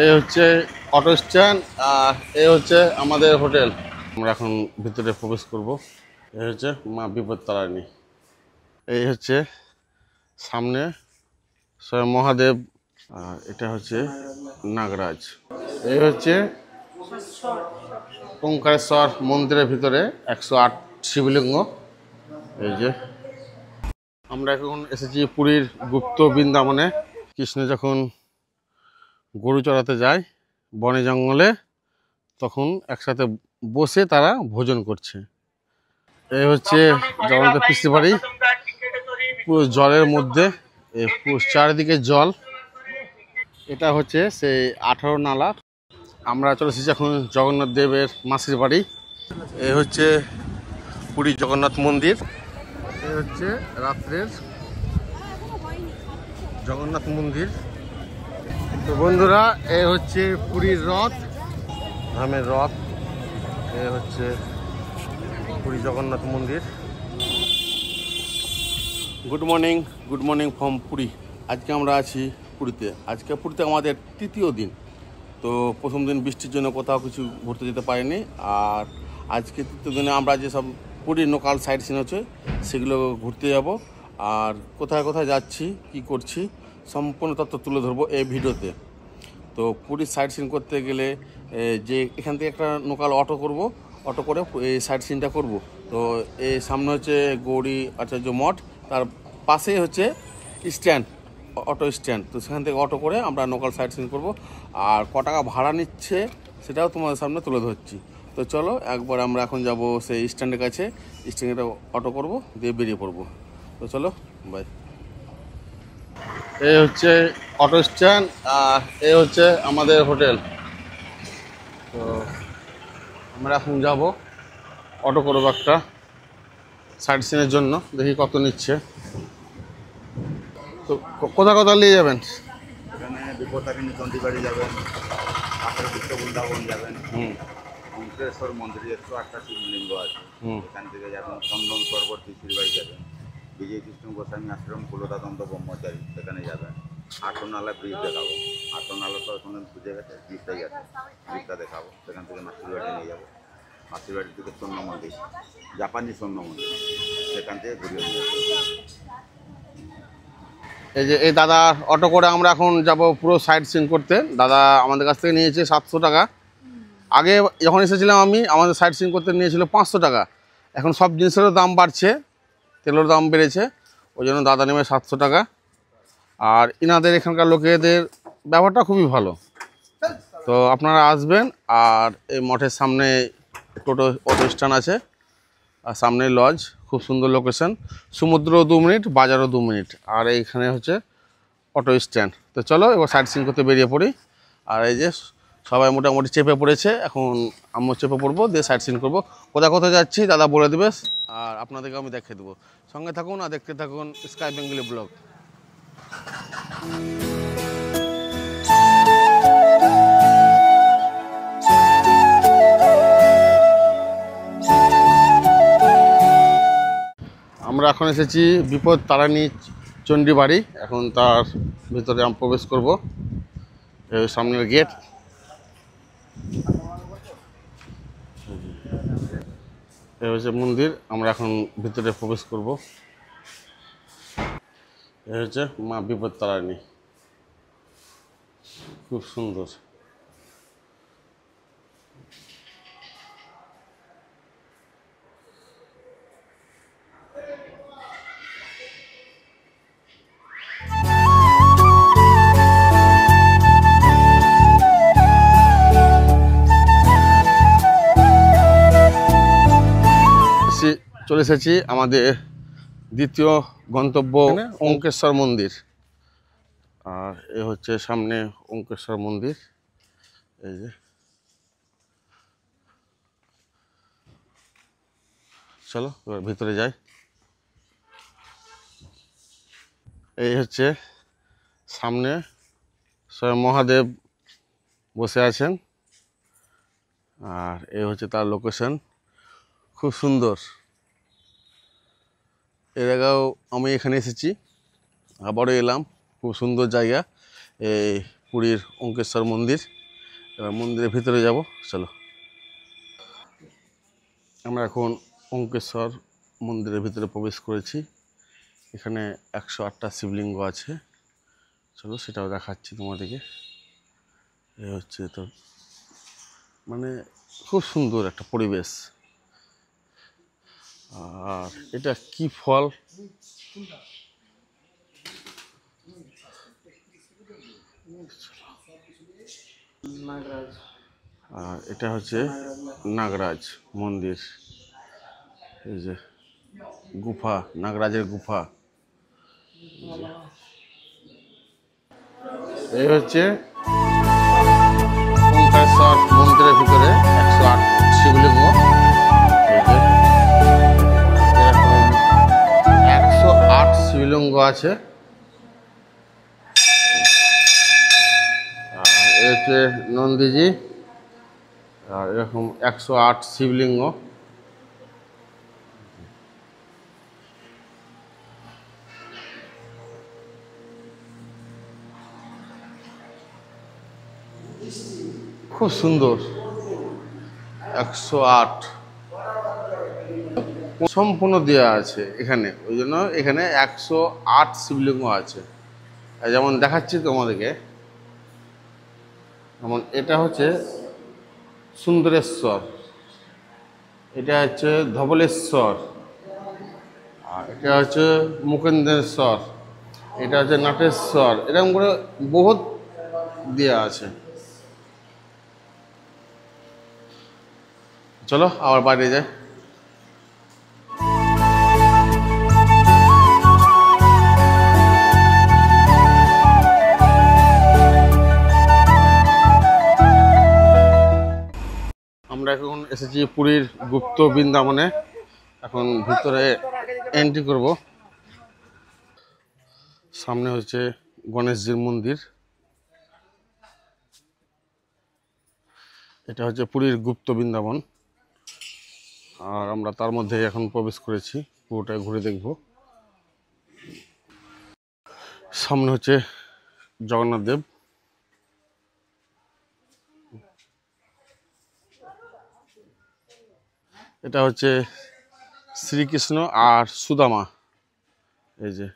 এই হচ্ছে auto stand আর এই হচ্ছে আমাদের হোটেল। আমরা এখন ভিতরে প্রবেশ করব। এই হচ্ছে মা বিপত্তারিণী। এই হচ্ছে সামনে স্বয়ং মহাদেব আর এটা হচ্ছে নাগরাজ। এই হচ্ছে ওঙ্কারেশ্বর মন্দিরের ভিতরে 108 শিবলিঙ্গ। এই যে আমরা এখন এসেছি পুরীর গুপ্ত বৃন্দাবনে। কৃষ্ণ যখন গরু চড়াতে যায় বনে জঙ্গলে, তখন একসাথে বসে তারা ভোজন করছে। এই হচ্ছে জগন্নাথ পিসি বাড়ি, পুরো জলের মধ্যে, পুরো চারিদিকে জল। এটা হচ্ছে সেই 18 নালা। আমরা চলে এসেছি এখন জগন্নাথ দেবের মাসির বাড়ি। এই হচ্ছে পুরী জগন্নাথ মন্দির। এই হচ্ছে রাত্রের জগন্নাথ মন্দির। তো বন্ধুরা, এই হচ্ছে পুরীর রথ, ধামের রথ। এই হচ্ছে পুরী জগন্নাথ মন্দির। Good morning from Puri. আজকে আমরা আছি পুরীতে। আজকে পুরীতে আমাদের তৃতীয় দিন। তো প্রথম দিন বৃষ্টির জন্য কোথাও কিছু ঘুরতে যেতে পারিনি। আর আজকে তৃতীয় দিনে আমরা যেসব পুরীর লোকাল সাইট সিন হচ্ছে সেগুলো ঘুরতে যাব। আর কোথায় কোথায় যাচ্ছি, কি করছি, সম্পূর্ণ তথ্য তুলে ধরবো এই ভিডিওতে। তো পুরীর সাইট সিন করতে গেলে যে এখান থেকে একটা লোকাল অটো করব, অটো করে এই সাইট সিনটা করব। তো এই সামনে হচ্ছে গৌরী আচার্য মঠ, তার পাশেই হচ্ছে স্ট্যান্ড, অটো স্ট্যান্ড। তো সেখান থেকে অটো করে আমরা লোকাল সাইট সিন করবো। আর ক টাকা ভাড়া নিচ্ছে সেটাও তোমাদের সামনে তুলে ধরছি। তো চলো একবার আমরা এখন যাব সেই স্ট্যান্ডের কাছে, স্ট্যান্ডে অটো করব, দিয়ে বেরিয়ে পড়বো। তো চলো, বাই। এই হচ্ছে অটো স্ট্যান্ড আর এই হচ্ছে আমাদের হোটেল। তো আমরা এখন যাব, অটো করবো একটা সাইট সিনের জন্য, দেখি কত নিচ্ছে। তো কোথায় কোথায় নিয়ে যাবেন? এখানে বিপত্তারিণী চণ্ডীবাড়ি যাবেন, পাশের বিশ্ব বৃন্দাবন যাবেন, অঙ্কেশ্বর মন্দিরে 108টা শিবলিঙ্গ আছে, এখান থেকে যাবেন চন্দন সরোবর ত্রিশুরবাড়ি যাবেন, বিজয় কৃষ্ণ গোস্বামী আশ্রম কুলদাদন্ত ব্রহ্মচারী সেখানে যাবেন। 18 নালা ব্রিজ দেখাবো, 18 নালা তো ওখানে বুঝে গেছে, ব্রিজটাই আছে, ব্রিজটা দেখাবো। সেখান থেকে মাসির বাড়ি নিয়ে যাবো, মাসির বাড়ির থেকে স্বর্ণ মন্দির, জাপানি স্বর্ণ মন্দির, সেখান থেকে ঘুরিয়ে নিয়ে যাবো। এই যে এই দাদা অটো করে আমরা এখন যাব পুরো সাইট সিন করতে। দাদা আমাদের কাছ থেকে নিয়েছে 700 টাকা। আগে যখন এসেছিলাম আমি, আমাদের সাইট সিন করতে নিয়েছিল 500 টাকা। এখন সব জিনিসেরও দাম বাড়ছে, তেলের দাম বেড়েছে, ওই জন্য দাদা নেবে 700 টাকা। আর ইনাদের এখানকার লোকেদের ব্যবহারটা খুবই ভালো। তো আপনারা আসবেন। আর এই মঠের সামনে টোটো অটো স্ট্যান্ড আছে, আর সামনে লজ, খুব সুন্দর লোকেশন, সমুদ্র 2 মিনিট, বাজারও 2 মিনিট, আর এইখানে হচ্ছে অটো স্ট্যান্ড। তো চলো এবার সাইট সিন করতে বেরিয়ে পড়ি। আর এই যে সবাই মোটামুটি চেপে পড়েছে, এখন আমিও চেপে পড়বো, দিয়ে সাইট সিন করবো। কোথায় কোথায় যাচ্ছি দাদা বলে দেবে, আর আপনাদেরকে আমি দেখিয়ে দেবো। সঙ্গে থাকুন আর দেখতে থাকুন স্কাই বেঙ্গলি ব্লগ। আমরা এখন এসেছি বিপত্তারিণী চণ্ডী বাড়ি। এখন তার ভিতরে আমি প্রবেশ করব, সামনের গেট। এই হচ্ছে মন্দির, আমরা এখন ভিতরে প্রবেশ করব। এই হচ্ছে মা বিপত্তারিণী, খুব সুন্দর। চলে এসেছি আমাদের দ্বিতীয় গন্তব্য, ওঙ্কেশ্বর মন্দির। আর এ হচ্ছে সামনে ওঙ্কেশ্বর মন্দির। এই যে চলো এবার ভিতরে যাই। এই হচ্ছে সামনে স্বয়ং মহাদেব বসে আছেন, আর এই হচ্ছে তার লোকেশন, খুব সুন্দর। এর আগেও আমি এখানে এসেছি, আবারও এলাম, খুব সুন্দর জায়গা। এই পুরীর অঙ্কেশ্বর মন্দির। এবার মন্দিরের ভিতরে যাব, চলো। আমরা এখন অঙ্কেশ্বর মন্দিরের ভিতরে প্রবেশ করেছি। এখানে 108টা শিবলিঙ্গ আছে, চলো সেটাও দেখাচ্ছি তোমাদেরকে। এ হচ্ছে তো মানে খুব সুন্দর একটা পরিবেশ। আর এটা কি ফল? আর এটা হচ্ছে নাগরাজ মন্দির। এই যে গুফা, নাগরাজের গুফা। এই হচ্ছে ওঙ্কারেশ্বর মন্দিরের ভিতরে 108 শিবলিঙ্গ। এই যে এরকম 108 শিবলিঙ্গ আছে। আর এই হচ্ছে নন্দীজি। আর এরকম 108 শিবলিঙ্গ। খুব সুন্দর। 108 সম্পূর্ণ দেওয়া আছে এখানে, ওই জন্য এখানে 108 শিবলিঙ্গ আছে। যেমন দেখাচ্ছি তোমাদেরকে, যেমন এটা হচ্ছে সুন্দরেশ্বর, এটা হচ্ছে ধবলেশ্বর, আর এটা হচ্ছে মুকেন্দ্রেশ্বর, এটা হচ্ছে নাটেশ্বর। এরকম করে বহুত দেওয়া আছে। চলো আবার বাইরে যাই। আমরা এখন এসেছি পুরীর গুপ্ত বৃন্দাবনে। এখন ভিতরে এন্ট্রি করব। সামনে হচ্ছে গণেশজির মন্দির। এটা হচ্ছে পুরীর গুপ্ত বৃন্দাবন। আর আমরা তার মধ্যে এখন প্রবেশ করেছি, পুরোটাই ঘুরে দেখব। সামনে হচ্ছে জগন্নাথ দেব। এটা হচ্ছে শ্রীকৃষ্ণ আর সুদামা। এই যে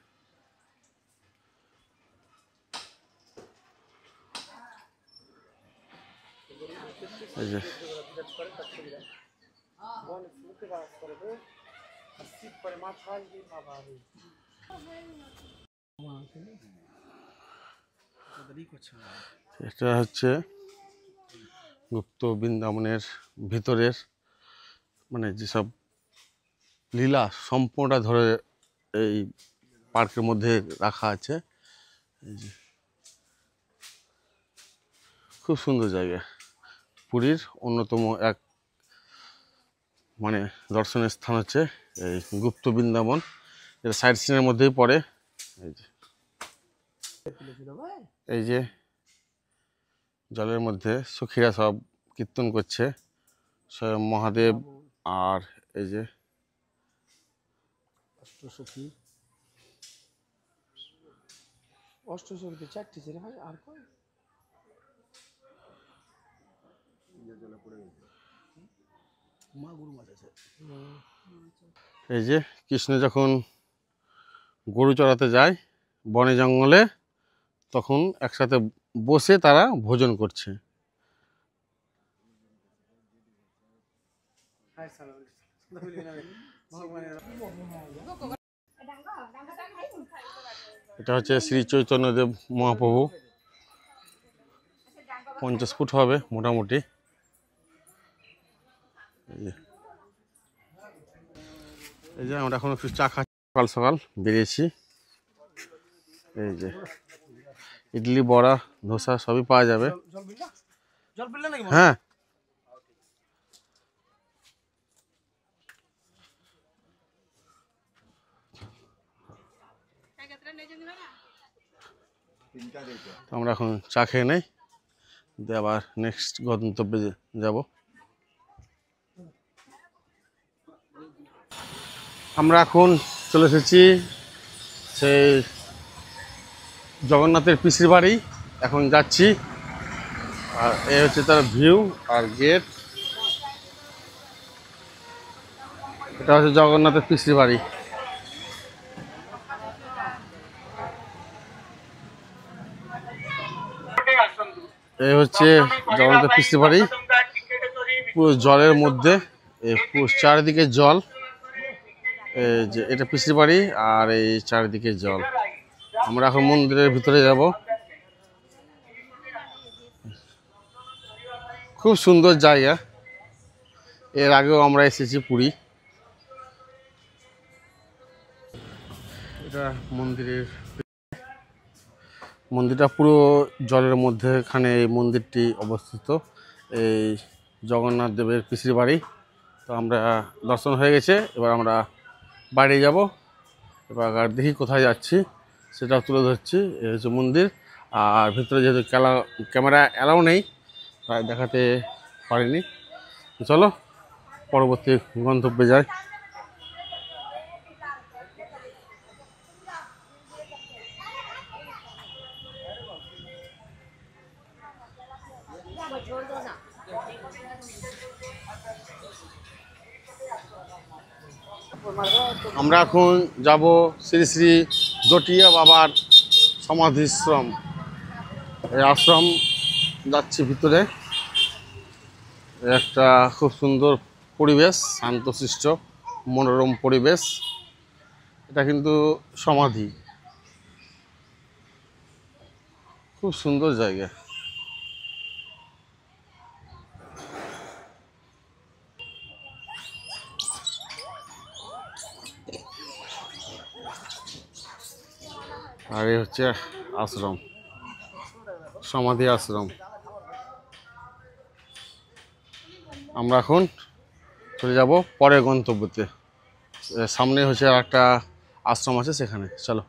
এই যে এটা হচ্ছে গুপ্ত বৃন্দাবনের ভিতরের মানে যেসব লীলা সম্পূর্ণটা ধরে এই পার্কের মধ্যে রাখা আছে। এই যে খুব সুন্দর জায়গা, পুরীর অন্যতম এক মানে দর্শনীয় স্থান হচ্ছে এই গুপ্ত বৃন্দাবন। এটা সাইট সিনের মধ্যেই পড়ে। এই যে জলের মধ্যে সখীরা সব কীর্তন করছে, স্বয়ং মহাদেব। আর এই যে অষ্টসখী, অষ্টসখীতে 4টি ছেলে হয় আর কয় মাগুর মাছ আছে। এই যে কৃষ্ণ যখন গরু চড়াতে যায় বনে জঙ্গলে, তখন একসাথে বসে তারা ভোজন করছে। এটা হচ্ছে শ্রী চৈতন্যদেব মহাপ্রভু, 50 ফুট হবে মোটামুটি। এই যে আমরা এখন একটু চা খাচ্ছি, সকাল সকাল বেরিয়েছি। এই যে ইডলি, বড়া, ধোসা সবই পাওয়া যাবে। হ্যাঁ আমরা এখন চা খেয়ে নেই, দিয়ে আবার নেক্সট গন্তব্যে যাব। আমরা এখন চলে এসেছি সেই জগন্নাথের পিসির বাড়ি। এখন যাচ্ছি। আর এই হচ্ছে তার ভিউ আর গেট। এটা হচ্ছে জগন্নাথের পিসির বাড়ি। এই হচ্ছে জগন্নাথের পিসির বাড়ি, পুরো জলের মধ্যে, পুরো চারিদিকে জল। এই যে এটা পিসির বাড়ি আর এই চারিদিকে জল। আমরা এখন মন্দিরের ভিতরে যাব। খুব সুন্দর জায়গা, এর আগেও আমরা এসেছি পুরী। এটা মন্দিরটা পুরো জলের মধ্যে, এখানে এই মন্দিরটি অবস্থিত। এই জগন্নাথ দেবের পিসির বাড়ি। তো আমরা দর্শন হয়ে গেছে, এবার আমরা বাইরে যাব। এবার দেখি কোথায় যাচ্ছি সেটাও তুলে ধরছি। এই হচ্ছে মন্দির। আর ভিতরে যেহেতু ক্যামেরা অ্যালাউ নেই তাই দেখাতে পারিনি। চলো পরবর্তী গন্তব্যে যাই। আমরা এখন যাব শ্রী শ্রী জটিয়া বাবার সমাধিশ্রম। এই আশ্রম যাচ্ছি ভিতরে। একটা খুব সুন্দর পরিবেশ, শান্তশিষ্ট মনোরম পরিবেশ। এটা কিন্তু সমাধি, খুব সুন্দর জায়গা। আর এই হচ্ছে আশ্রম, সমাধি আশ্রম। আমরা এখন চলে যাব পরের গন্তব্যতে। সামনে হচ্ছে আর একটা আশ্রম আছে, সেখানে চলো।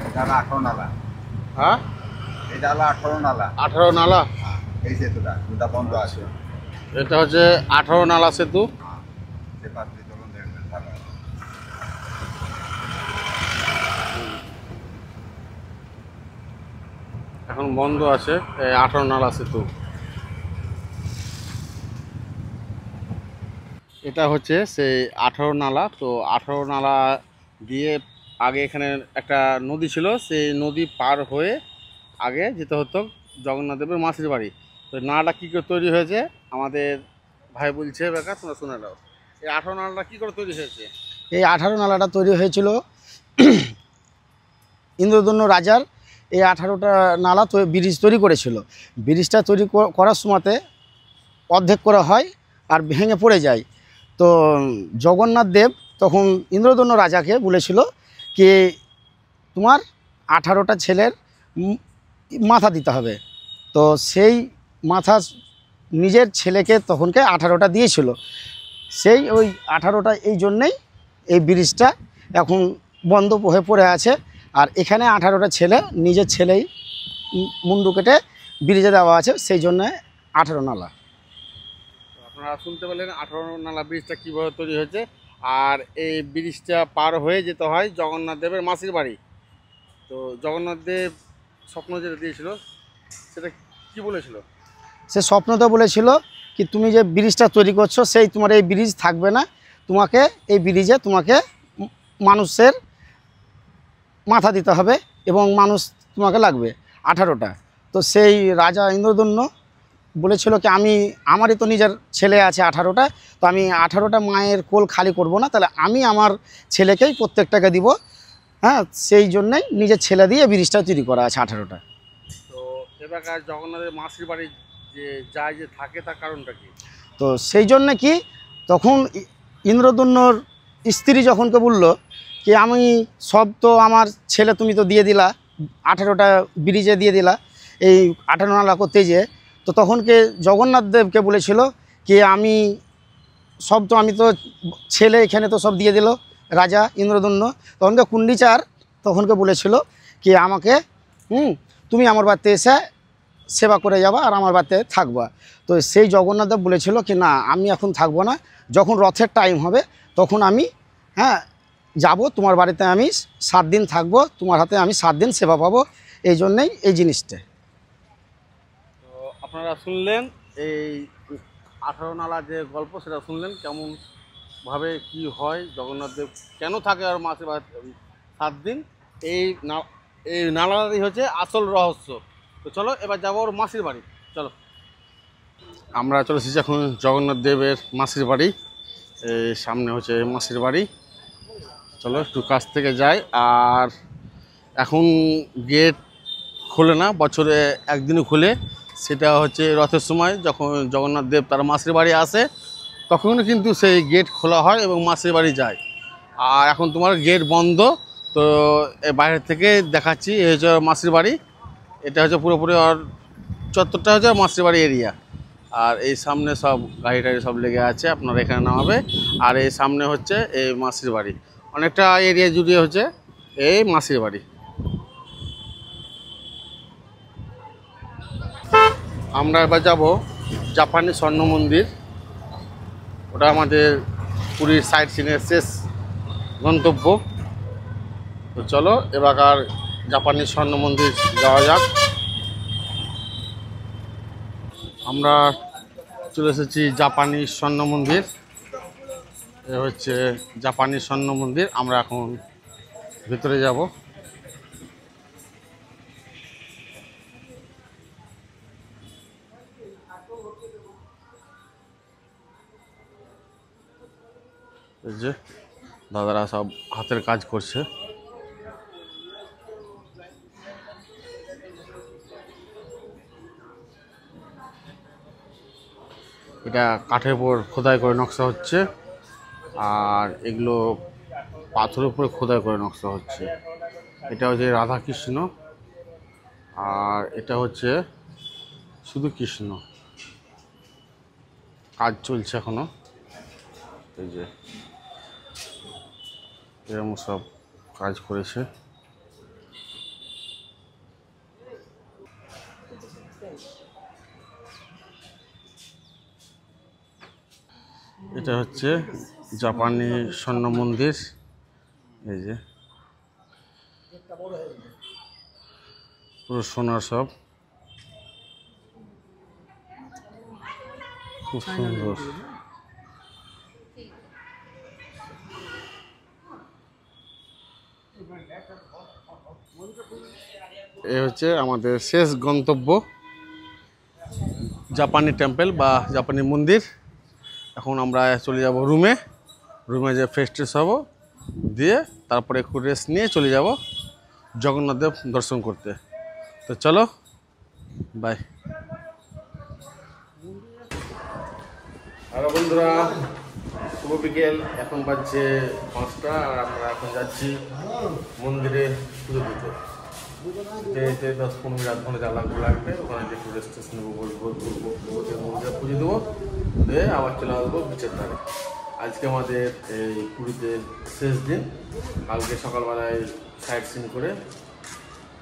এটা হলো 18 নালা। হ্যাঁ, এটা হলো 18 নালা। 18 নালা। এই সেতুটা দুটা বন্ধ আছে। এটা হচ্ছে 18 নালা সেতু। সে পাশে চলুন দেখবেন ভালো। এখন বন্ধ আছে, 18 নালা সেতু। এটা হচ্ছে সেই 18 নালা। তো 18 নালা দিয়ে আগে এখানে একটা নদী ছিল, সেই নদী পার হয়ে আগে যেতে হতো জগন্নাথ দেবের মাসির বাড়ি। তো নালাটা কী করে তৈরি হয়েছে আমাদের ভাই বলছে, বেকার তোমরা শুনে নাও। এই 18 নালাটা কী করে তৈরি হয়েছে? এই 18 নালাটা তৈরি হয়েছিল ইন্দ্রদন্য রাজার। এই 18টা নালা ব্রিজ তৈরি করেছিল। ব্রিজটা তৈরি করার সময়তে অর্ধেক করা হয় আর ভেঙে পড়ে যায়। তো জগন্নাথ দেব তখন ইন্দ্রদন্য রাজাকে বলেছিল কি তোমার 18টা ছেলের মাথা দিতে হবে। তো সেই মাথা নিজের ছেলেকে তখনকে 18টা দিয়েছিল। সেই ওই 18টা এই জন্যেই এই ব্রিজটা এখন বন্ধ হয়ে পড়ে আছে। আর এখানে 18টা ছেলে নিজের ছেলেই মুন্ডু কেটে ব্রিজে দেওয়া আছে, সেই জন্যে 18 নালা। আপনারা শুনতে পেলেন 18 নালা ব্রিজটা কীভাবে তৈরি হয়েছে। আর এই ব্রিজটা পার হয়ে যেতে হয় জগন্নাথ দেবের মাসির বাড়ি। তো জগন্নাথ দেব স্বপ্ন যেটা দিয়েছিল সেটা কি বলেছিল? সে স্বপ্নতে বলেছিল কি তুমি যে ব্রিজটা তৈরি করছো সেই তোমার এই ব্রিজ থাকবে না, তোমাকে এই ব্রিজে তোমাকে মানুষের মাথা দিতে হবে এবং মানুষ তোমাকে লাগবে 18টা। তো সেই রাজা ইন্দ্রদন্য বলেছিল কি আমারই তো নিজের ছেলে আছে 18টা, তো আমি 18টা মায়ের কোল খালি করব না, তাহলে আমি আমার ছেলেকেই প্রত্যেকটাকে দিব। হ্যাঁ, সেই জন্যেই নিজের ছেলে দিয়ে ব্রিজটা তৈরি করা আছে 18টা। তো এবার জগন্নাথের মাসির বাড়ি যে যায় যে থাকে তার কারণটা কি? তো সেই জন্যে কি তখন ইন্দ্রদন্যর স্ত্রী যখনকে বললো কি আমি সব তো আমার ছেলে তুমি তো দিয়ে দিলা, 18টা ব্রিজে দিয়ে দিলা এই 18 নালা করতে যেয়ে। তো তখনকে জগন্নাথ দেবকে বলেছিল কি আমি তো ছেলে এখানে তো সব দিয়ে দিল রাজা ইন্দ্রদন্য। তখনকে কুণ্ডিচার তখনকে বলেছিল কি আমাকে তুমি আমার বাড়িতে এসে সেবা করে যাবা আর আমার বাড়িতে থাকবা। তো সেই জগন্নাথ দেব বলেছিল কি না আমি এখন থাকবো না, যখন রথের টাইম হবে তখন আমি যাব, তোমার বাড়িতে আমি 7 দিন থাকবো, তোমার হাতে আমি 7 দিন সেবা পাবো, এই জন্যেই এই জিনিসটা। তো আপনারা শুনলেন এই 18 নালা যে গল্প, সেটা শুনলেন কেমন ভাবে কি হয়, জগন্নাথ দেব কেন থাকে আর মাসে 7 দিন। এই নালারই হচ্ছে আসল রহস্য। তো চলো এবার যাবো ওর মাসির বাড়ি, চলো। আমরা চলে এসেছি এখন জগন্নাথ দেবের মাসির বাড়ি। এই সামনে হচ্ছে মাসির বাড়ি, চলো একটু কাছ থেকে যাই। আর এখন গেট খোলে না, বছরে একদিনই খোলে, সেটা হচ্ছে রথের সময় যখন জগন্নাথ দেব তার মাসির বাড়ি আসে, তখন কিন্তু সেই গেট খোলা হয় এবং মাসির বাড়ি যায়। আর এখন তোমার গেট বন্ধ, তো বাইরের থেকে দেখাচ্ছি। এই হচ্ছে মাসির বাড়ি, এটা হচ্ছে পুরোপুরি আর চত্বরটা হচ্ছে মাসির বাড়ি এরিয়া। আর এই সামনে সব গাড়ি টাড়ি সব লেগে আছে, আপনারা এখানে নামাবে। আর এই সামনে হচ্ছে এই মাসির বাড়ি, অনেকটা এরিয়া জুড়ে হচ্ছে এই মাসির বাড়ি। আমরা এবার যাব জাপানি স্বর্ণ মন্দির, ওটা আমাদের পুরীর সাইট সিনের শেষ গন্তব্য। তো চলো এবারকার জাপানি স্বর্ণ মন্দির যাওয়া যাক। আমরা চলে এসেছি জাপানি স্বর্ণ মন্দির, এ হচ্ছে জাপানি স্বর্ণ মন্দির। আমরা এখন ভিতরে যাব। এই যে দাদারা সব হাতের কাজ করছে। এটা কাঠের উপর খোদাই করে নকশা হচ্ছে, আর এগুলো পাথরের উপরে খোদাই করে নকশা হচ্ছে। এটা হচ্ছে রাধা কৃষ্ণ, আর এটা হচ্ছে শুধু কৃষ্ণ। কাজ চলছে এখনো, এই যে এরকম সব কাজ করেছে। এটা হচ্ছে জাপানি স্বর্ণ মন্দির, এই যে পুরো সোনার সব, খুব সুন্দর। এ হচ্ছে আমাদের শেষ গন্তব্য, জাপানি টেম্পল বা জাপানি মন্দির। এখন আমরা চলে যাব রুমে, যে ফ্রেশ ট্রেশ হবো, দিয়ে তারপরে একটু রেস্ট নিয়ে চলে যাব জগন্নাথ দেব দর্শন করতে। তো চলো, বাই। হ্যালো বন্ধুরা, শুভ বিকেল। এখন বাজছে 5টা, আর আমরা এখন যাচ্ছি মন্দিরে পুজো দিতে। 10-15 মিনিট, আধ ঘন্টা লাগবে। ওখানে যে একটু রেস্ট টেস্ট নেবো, মন্দিরে পুজো দেবো, দিয়ে আবার চলে আসবো বিচের ধারে। আজকে আমাদের এই পুরীতে শেষ দিন। কালকে সকালবেলায় সাইট সিন করে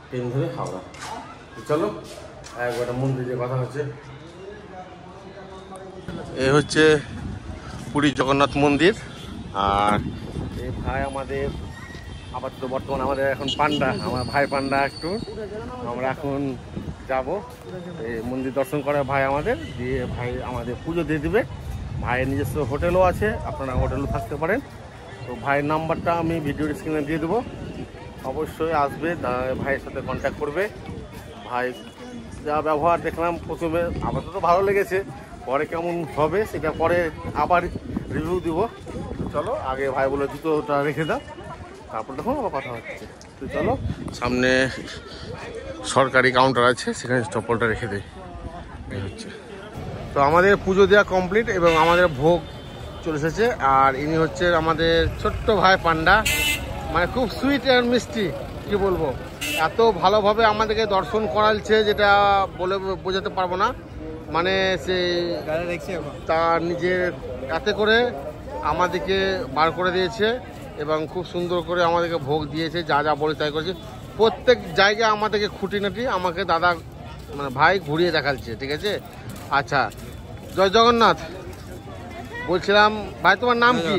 ট্রেন ধরে হাওড়া। চলো একবার মন্দিরে কথা হচ্ছে। এই হচ্ছে পুরী জগন্নাথ মন্দির। আর এই ভাই আমাদের আপাতত বর্তমানে আমাদের এখন পান্ডা, আমার ভাই পান্ডা। একটু আমরা এখন যাব এই মন্দির দর্শন করে ভাই আমাদের, দিয়ে ভাই আমাদের পুজো দিয়ে দিবে। ভাইয়ের নিজস্ব হোটেলও আছে, আপনারা হোটেলও থাকতে পারেন। তো ভাইয়ের নাম্বারটা আমি ভিডিও স্ক্রিনে দিয়ে দেবো, অবশ্যই আসবে, ভাইয়ের সাথে কন্ট্যাক্ট করবে। ভাই যা ব্যবহার দেখলাম প্রথমে আপাতত ভালো লেগেছে, পরে কেমন হবে সেটা পরে আবার রিভিউ দিব। চলো আগে ভাই বলে জুতোটা রেখে দাও, তারপর দেখুন আমার কথা হচ্ছে। তো চলো, সামনে সরকারি কাউন্টার আছে, সেখানে চপ্পলটা রেখে দেয়। এই হচ্ছে, তো আমাদের পুজো দেওয়া কমপ্লিট এবং আমাদের ভোগ চলে এসেছে। আর ইনি হচ্ছে আমাদের ছোট্ট ভাই পান্ডা, মানে খুব সুইট আর মিষ্টি, কি বলবো, এত ভালোভাবে আমাদেরকে দর্শন করাচ্ছে যেটা বলে বোঝাতে পারবো না। মানে সে তার নিজের এতে করে আমাদেরকে বার করে দিয়েছে এবং খুব সুন্দর করে আমাদেরকে ভোগ দিয়েছে, যা যা বলে তাই করেছে। প্রত্যেক জায়গায় আমাদেরকে খুঁটিনাটি আমাকে দাদা মানে ভাই ঘুরিয়ে দেখাচ্ছে, ঠিক আছে। আচ্ছা, জয় জগন্নাথ। বলছিলাম ভাই তোমার নাম কি?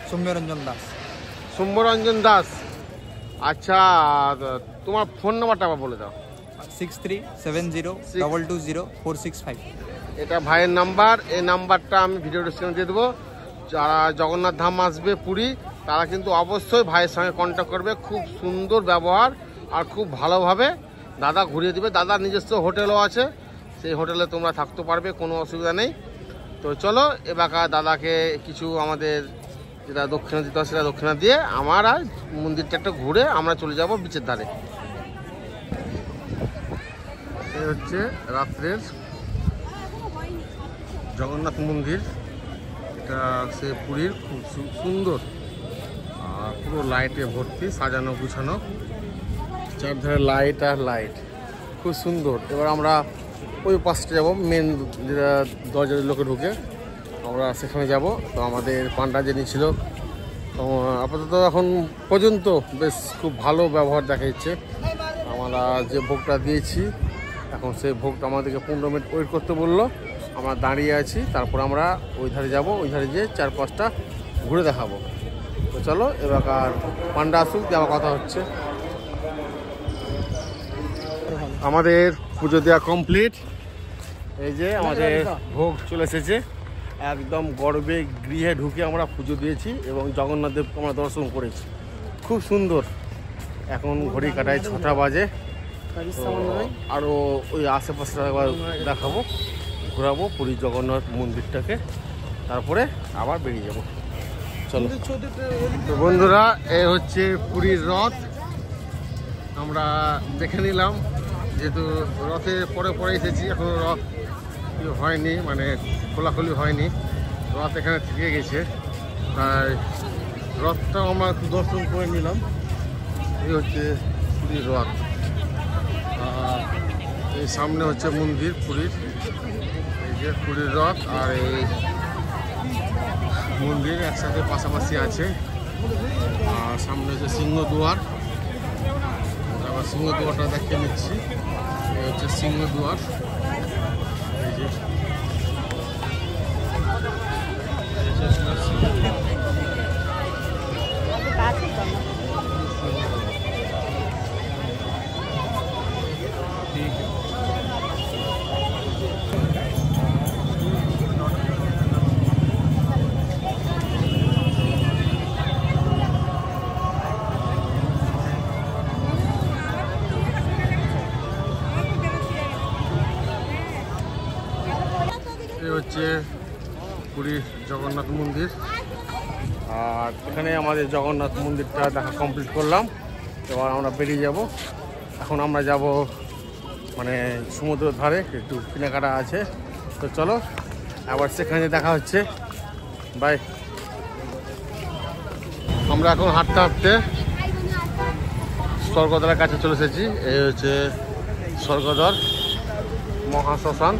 সৌম্যরঞ্জন দাস। সৌম্যরঞ্জন দাস। আচ্ছা, তোমার ফোন নাম্বারটা আবার বলে দাও। 6370220465। এটা ভাইয়ের নাম্বার। এই নাম্বারটা আমি ভিডিও ডিসক্রিপশনে দিয়ে দেবো। যারা জগন্নাথ ধাম আসবে পুরী, তারা কিন্তু অবশ্যই ভাইয়ের সঙ্গে কন্ট্যাক্ট করবে। খুব সুন্দর ব্যবহার আর খুব ভালোভাবে দাদা ঘুরিয়ে দিবে। দাদার নিজস্ব হোটেলও আছে, সেই হোটেলে তোমরা থাকতে পারবে, কোনো অসুবিধা নেই। তো চলো এবার দাদাকে কিছু আমাদের যেটা দক্ষিণা দিতে হয় সেটা দক্ষিণা দিয়ে আমরা মন্দিরটা একটা ঘুরে আমরা চলে যাব বিচের ধারে। এই হচ্ছে রাত্রের জগন্নাথ মন্দির। এটা সে পুরীর খুব সুন্দর, আর পুরো লাইটে ভর্তি, সাজানো গুছানো, চারধারে লাইট আর লাইট, খুব সুন্দর। এবার আমরা ওই পাশটা যাবো, মেন যেটা দরজার লোকে ঢুকে আমরা সেখানে যাব। তো আমাদের পান্ডা যিনি ছিল, আপাতত এখন পর্যন্ত বেশ খুব ভালো ব্যবহার দেখা যাচ্ছে। আমরা যে ভোগটা দিয়েছি, এখন সেই ভোগটা আমাদেরকে 15 মিনিট ওয়েট করতে বললো। আমরা দাঁড়িয়ে আছি, তারপর আমরা ওই ধারে যাব, ওই ধারে যেয়ে 4-5টা ঘুরে দেখাবো। তো চলো এবার পান্ডা আসুক, যাওয়া কথা হচ্ছে। আমাদের পুজো দেওয়া কমপ্লিট। এই যে আমাদের ভোগ চলে এসেছে। একদম গর্বে গৃহে ঢুকে আমরা পুজো দিয়েছি এবং জগন্নাথ দেবকে আমরা দর্শন করেছি। খুব সুন্দর। এখন ঘড়ি কাটায় 6টা বাজে। আরও ওই আশেপাশে একবার দেখাবো, ঘোরাবো পুরী জগন্নাথ মন্দিরটাকে, তারপরে আবার বেরিয়ে যাব। চলো তো বন্ধুরা, এ হচ্ছে পুরীর রথ। আমরা দেখে নিলাম, যেহেতু রথের পরে পরে এসেছি, এখনও রথ হয়নি, মানে খোলাখুলি হয়নি, রথ এখানে থেকে গেছে। তাই রথটাও আমরা একটু দর্শন করে নিলাম। এই হচ্ছে পুরীর রথ, আর এই সামনে হচ্ছে মন্দির পুরীর। এই যে পুরীর রথ আর এই মন্দির একসাথে পাশাপাশি আছে। আর সামনে হচ্ছে সিংহদুয়ার। আবার সিংহদুয়ারটা দেখে নিচ্ছি। এই হচ্ছে সিংহদুয়ার। এই যে হচ্ছে পুরীর জগন্নাথ মন্দির। আর এখানে আমাদের জগন্নাথ মন্দিরটা দেখা কমপ্লিট করলাম। এবার আমরা বেরিয়ে যাব। এখন আমরা যাব মানে সমুদ্রের ধারে, একটু কেনাকাটা আছে। তো চলো আবার সেখানে দেখা হচ্ছে। বাই। আমরা এখন হাঁটতে হাঁটতে স্বর্গদ্বারের কাছে চলে এসেছি। এই হচ্ছে স্বর্গদ্বার, মহাশ্মশান।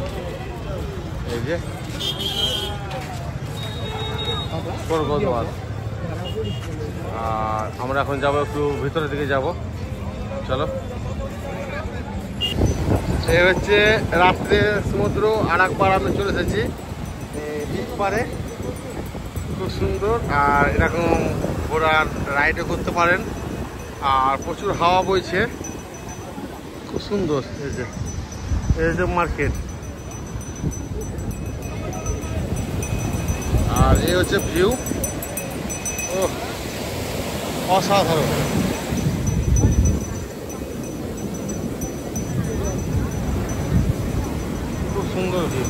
এই যে স্বর্গদ্বার। আর আমরা এখন যাব একটু ভিতরের দিকে যাব। চলো। এই হচ্ছে রাত্রে সমুদ্র। আর একবার আমি চলে এসেছি বিচ পারে, খুব সুন্দর। আর এরকম ঘোড়ার রাইডও করতে পারেন, আর প্রচুর হাওয়া বইছে, খুব সুন্দর। এই যে মার্কেট। আর এই হচ্ছে ভিউ। ও অসাধারণ। খুব সুন্দর ভিউ।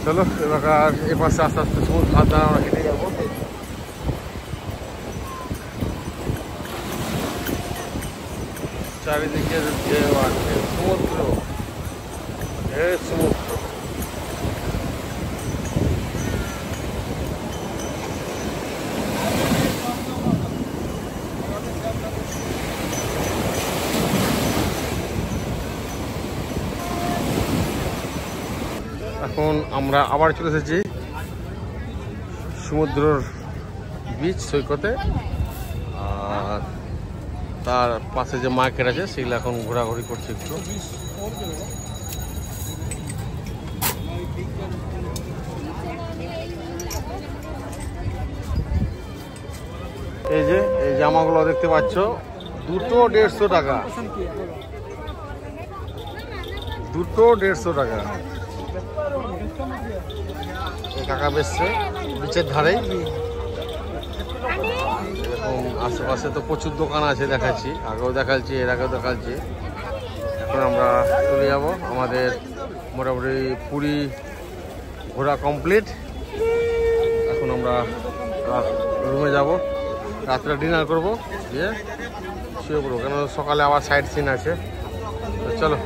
চলো এবার এ পাশে আস্তে আস্তে সমুদ্র হাত দ্বারা আমরা হেঁটে যাবো। চারিদিকে ঢেউ আছে, সমুদ্র, সমুদ্র। এখন আমরা আবার চলে এসেছি সমুদ্রের বিচ সৈকতে। আর তার পাশে যে মার্কেট আছে সেগুলো এখন ঘোরাঘুরি করছে একটু। এই যে এই জামাগুলো দেখতে পাচ্ছ, দুটো 150 টাকা, দুটো 150 টাকা। এই কাকা বেচছে বিচের ধারেই। এরকম আশেপাশে তো প্রচুর দোকান আছে, দেখাচ্ছি, আগেও দেখাচ্ছি, এর আগেও দেখাচ্ছি। এখন আমরা চলে যাব, আমাদের মোটামুটি পুরী ঘোরা কমপ্লিট। এখন আমরা রুমে যাব, রাত্রে ডিনার করব, দিয়ে শুয়ে পড়বো, কেন সকালে আবার সাইড সিন আছে। তো চলো।